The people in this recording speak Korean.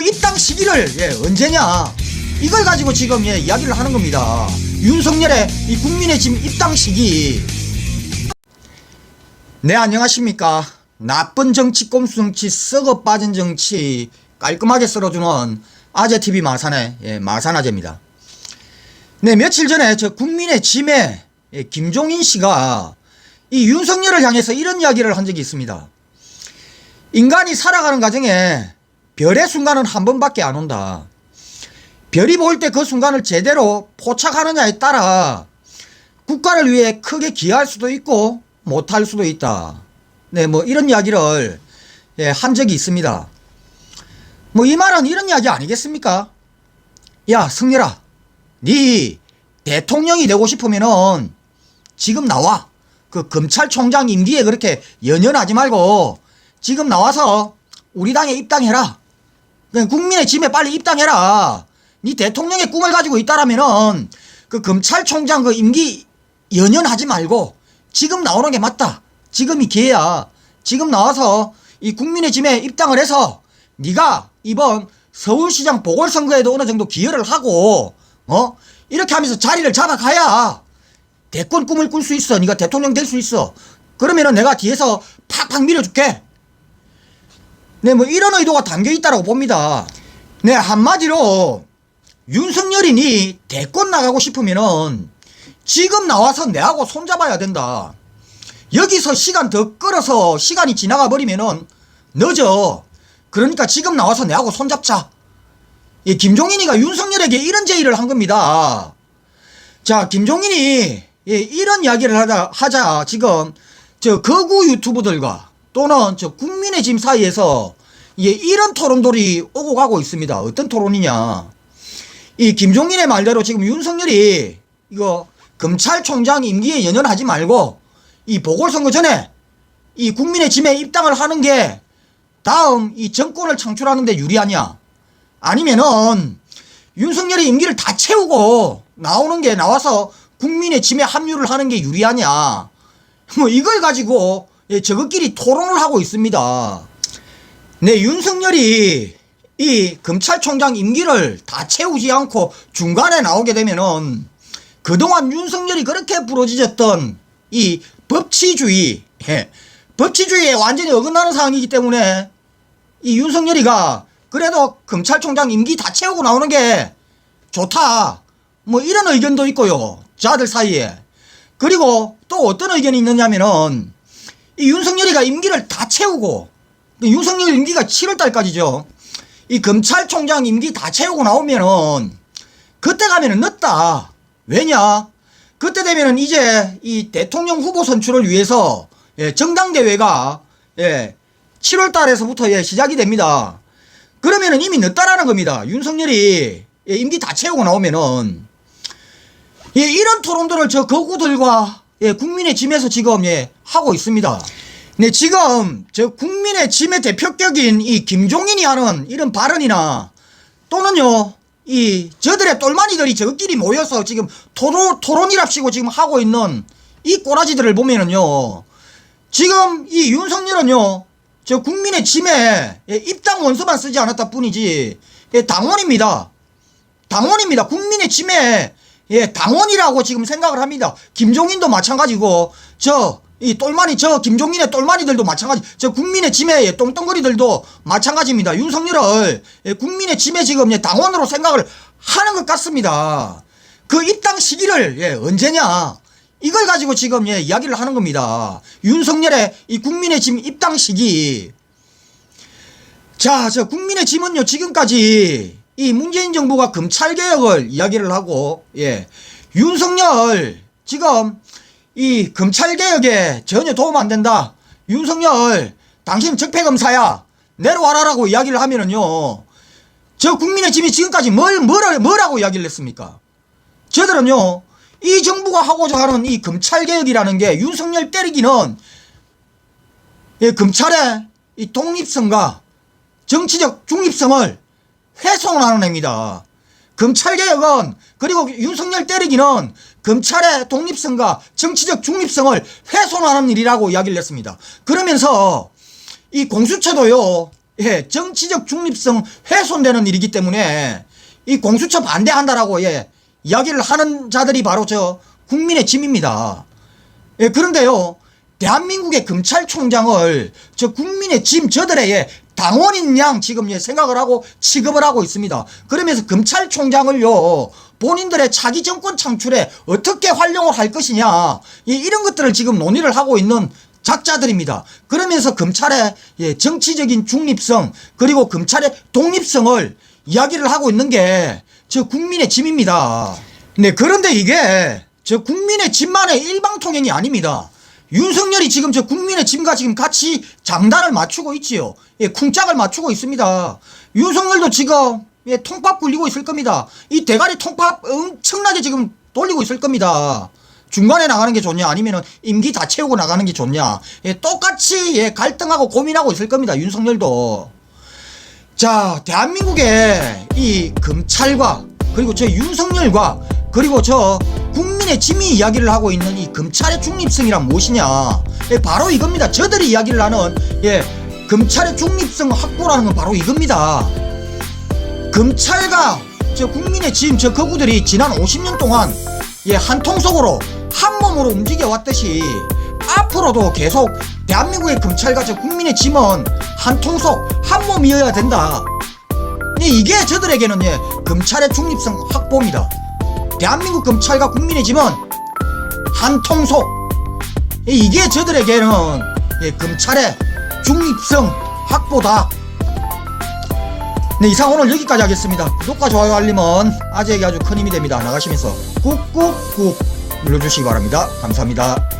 입당 시기를 언제냐 이걸 가지고 지금 이야기를 하는 겁니다. 윤석열의 이 국민의 짐 입당 시기. 네, 안녕하십니까. 나쁜 정치, 꼼수 정치, 썩어 빠진 정치 깔끔하게 썰어주는 아재TV 마산의 마산아재입니다. 네, 며칠 전에 저 국민의 짐의 김종인 씨가 이 윤석열을 향해서 이런 이야기를 한 적이 있습니다. 인간이 살아가는 과정에 별의 순간은 한 번밖에 안 온다. 별이 보일 때 그 순간을 제대로 포착하느냐에 따라 국가를 위해 크게 기여할 수도 있고 못할 수도 있다. 네, 뭐 이런 이야기를 한 적이 있습니다. 뭐 이 말은 이런 이야기 아니겠습니까? 야, 승렬아, 네 대통령이 되고 싶으면은 지금 나와. 그 검찰총장 임기에 그렇게 연연하지 말고 지금 나와서 우리 당에 입당해라. 그냥 국민의 짐에 빨리 입당해라. 네 대통령의 꿈을 가지고 있다라면은 그 검찰총장 그 임기 연연하지 말고 지금 나오는 게 맞다. 지금이 기회야. 지금 나와서 이 국민의 짐에 입당을 해서 네가 이번 서울시장 보궐선거에도 어느 정도 기여를 하고 이렇게 하면서 자리를 잡아가야 대권 꿈을 꿀 수 있어. 네가 대통령 될 수 있어. 그러면은 내가 뒤에서 팍팍 밀어줄게. 네, 뭐 이런 의도가 담겨 있다고 봅니다. 네, 한마디로 윤석열이 네 대권 나가고 싶으면은 지금 나와서 내하고 손잡아야 된다. 여기서 시간 더 끌어서 시간이 지나가 버리면은 늦어. 그러니까 지금 나와서 내하고 손잡자. 김종인이가 윤석열에게 이런 제의를 한 겁니다. 자, 김종인이 이런 이야기를 하자 지금 저 거구 유튜브들과 또는 저 국민의 짐 사이에서 이런 토론들이 오고 가고 있습니다. 어떤 토론이냐. 이 김종인의 말대로 지금 윤석열이 이거 검찰총장 임기에 연연하지 말고 이 보궐선거 전에 이 국민의 짐에 입당을 하는 게 다음 이 정권을 창출하는 데 유리하냐, 아니면은 윤석열이 임기를 다 채우고 나오는 게 나와서 국민의 짐에 합류를 하는 게 유리하냐, 뭐 이걸 가지고 저것끼리 토론을 하고 있습니다. 네, 윤석열이 이 검찰총장 임기를 다 채우지 않고 중간에 나오게 되면은 그동안 윤석열이 그렇게 부러지셨던 이 법치주의에 완전히 어긋나는 상황이기 때문에 이 윤석열이가 그래도 검찰총장 임기 다 채우고 나오는 게 좋다, 뭐 이런 의견도 있고요, 자들 사이에. 그리고 또 어떤 의견이 있느냐면은 이 윤석열이가 임기를 다 채우고, 윤석열 임기가 7월달까지죠. 이 검찰총장 임기 다 채우고 나오면은 그때 가면은 늦다. 왜냐? 그때 되면은 이제 이 대통령 후보 선출을 위해서 정당대회가 7월달에서부터 시작이 됩니다. 그러면은 이미 늦다라는 겁니다. 윤석열이 임기 다 채우고 나오면은. 이런 토론들을 저 거구들과 국민의 짐에서 지금 하고 있습니다. 네, 지금 저 국민의 짐의 대표격인 이 김종인이 하는 이런 발언이나 또는요 이 저들의 똘마니들이 저끼리 모여서 지금 토론이랍시고 지금 하고 있는 이 꼬라지들을 보면은요, 지금 이 윤석열은요 저 국민의 짐에 입당 원서만 쓰지 않았다 뿐이지 당원입니다. 당원입니다. 국민의 짐에 당원이라고 지금 생각을 합니다. 김종인도 마찬가지고 이 똘마니, 김종인의 똘마니들도 마찬가지, 국민의 짐의 똥덩거리들도 마찬가지입니다. 윤석열을 국민의 짐의 지금 당원으로 생각을 하는 것 같습니다. 그 입당 시기를 언제냐 이걸 가지고 지금 이야기를 하는 겁니다. 윤석열의 이 국민의 짐 입당 시기. 자, 국민의 짐은요 지금까지 이 문재인 정부가 검찰개혁을 이야기를 하고 윤석열 지금 이 검찰개혁에 전혀 도움 안 된다. 윤석열 당신 적폐검사야. 내려와라라고 이야기를 하면은요, 저 국민의 짐이 지금까지 뭐라고 이야기를 했습니까? 저들은요, 이 정부가 하고자 하는 이 검찰개혁이라는 게 윤석열 때리기는 검찰의 이 독립성과 정치적 중립성을 훼손하는 행위다. 검찰개혁은, 그리고 윤석열 때리기는 검찰의 독립성과 정치적 중립성을 훼손하는 일이라고 이야기를 했습니다. 그러면서 이 공수처도요 예, 정치적 중립성 훼손되는 일이기 때문에 이 공수처 반대한다라고 예, 이야기를 하는 자들이 바로 저 국민의 짐입니다. 예, 그런데요, 대한민국의 검찰총장을 저 국민의 짐 저들의 예, 당원인 양 지금 예, 생각을 하고 취급을 하고 있습니다. 그러면서 검찰총장을요, 본인들의 차기 정권 창출에 어떻게 활용을 할 것이냐, 예, 이런 것들을 지금 논의를 하고 있는 작자들입니다. 그러면서 검찰의 예, 정치적인 중립성 그리고 검찰의 독립성을 이야기를 하고 있는 게 저 국민의 짐입니다. 네, 그런데 이게 저 국민의 짐만의 일방통행이 아닙니다. 윤석열이 지금 저 국민의 짐과 지금 같이 장단을 맞추고 있지요. 예, 쿵짝을 맞추고 있습니다. 윤석열도 지금 예, 통밥 굴리고 있을 겁니다. 이 대가리 통밥 엄청나게 지금 돌리고 있을 겁니다. 중간에 나가는 게 좋냐 아니면은 임기 다 채우고 나가는 게 좋냐, 예, 똑같이 예, 갈등하고 고민하고 있을 겁니다. 윤석열도. 자, 대한민국의 이 검찰과 그리고 저 윤석열과 그리고 저 국민의 짐이 이야기를 하고 있는 이 검찰의 중립성이란 무엇이냐, 예, 바로 이겁니다. 저들이 이야기를 하는 예, 검찰의 중립성 확보라는 건 바로 이겁니다. 검찰과 저 국민의 짐 저 거구들이 지난 50년 동안 예, 한 통속으로 한 몸으로 움직여 왔듯이 앞으로도 계속 대한민국의 검찰과 저 국민의 짐은 한 통속 한 몸이어야 된다. 이게 저들에게는 예, 검찰의 중립성 확보입니다. 대한민국 검찰과 국민의 짐은 한 통속, 이게 저들에게는 예, 검찰의 중립성 확보다. 네, 이상 오늘 여기까지 하겠습니다. 구독과 좋아요 알림은 아재에게 아주 큰 힘이 됩니다. 나가시면서 꾹꾹꾹 눌러주시기 바랍니다. 감사합니다.